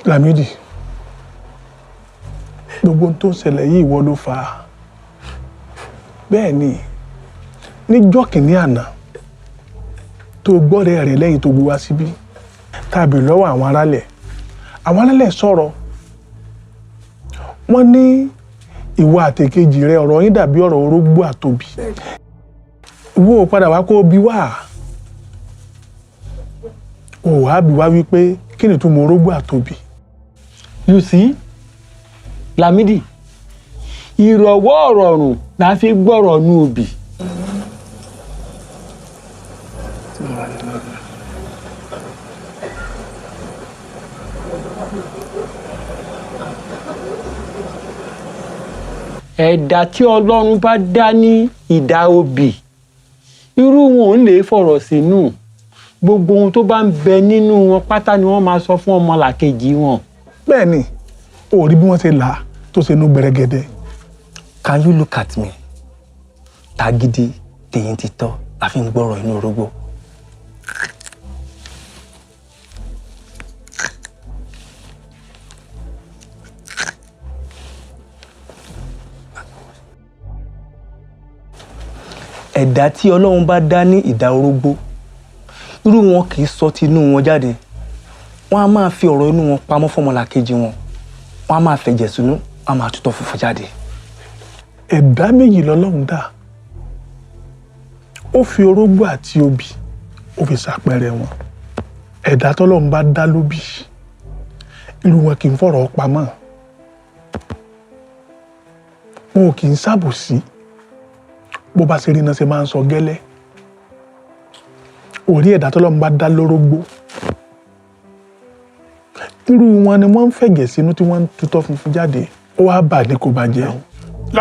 Lámídì, gbogbo ohun tó ń ṣẹlẹ̀ yìí ìwọ ló fà á. Bẹ́ẹ̀ ni, níjọ́ kìíní àná tó gbọ́rẹ̀ rẹ̀ lẹ́yìn tó gbé wá síbí tàbí lọ́wọ́ àwọn alálẹ̀ sọ̀rọ̀. Wọ́n ní ìwọ àtèkejì rẹ ọ̀rọ̀ yín dàbí ọ̀rọ̀ orógbó àtòbí. Ìwọ ò padà wá kó bí wá. Ò wá bí wá wípé kí ni túmọ̀ orógbó àtòbí? You see, Lámídì, ìrọ̀wọ́ ọ̀rọ̀rùn la fi gbọ́rọ̀ nú òbí. Ẹ̀dá tí Ọlọ́run bá dá ní ìdá òbí, irú wọn ò lè fọ̀rọ̀ sínú. Gbogbo ohun tó bá ń bẹ nínú wọn pátá ni wọ́n máa sọ fún ọmọlàkejì wọn. Bẹ́ẹ̀ ni, ó rí bí wọ́n ṣe là á tó ṣe inú gbẹrẹgẹdẹ. Can you look at me? Tagidi tèyín ti tọ́ la fi ń gbọ́rọ̀ inú orógbó. Ẹ̀dá tí Ọlọ́run bá dá ní ìdá orógbó, irú wọn kì í sọ ti inú wọn jáde. Wọ́n á máa fi ọ̀rọ̀ inú wọn pamọ́ fọ́mọlàkejì wọn. Wọ́n á máa fẹ̀jẹ̀ sínú, wọ́n á máa tutọ́ funfun jáde. Ẹ̀dá méjì lọ́lọ́run dá. Ó fi orógbó àti obì, ó fi ṣàpẹẹrẹ wọn. Ẹ̀dá tọ́lọ́run bá dá lóbì, irú wọn kì í fọ̀rọ̀ pamọ́. Wọn ò kì í ṣàbòsí. Bó bá ṣe rí iná ṣe máa ń sọ gẹ́lẹ́. Orí ẹ̀dá tọ́lọ́run bá dá lórógbó, irú wọn ni wọ́n ń fẹ̀jẹ̀ sínú tí wọ́n ń tutọ́ funfun jáde. Ó wá bà ní kò bàjẹ́.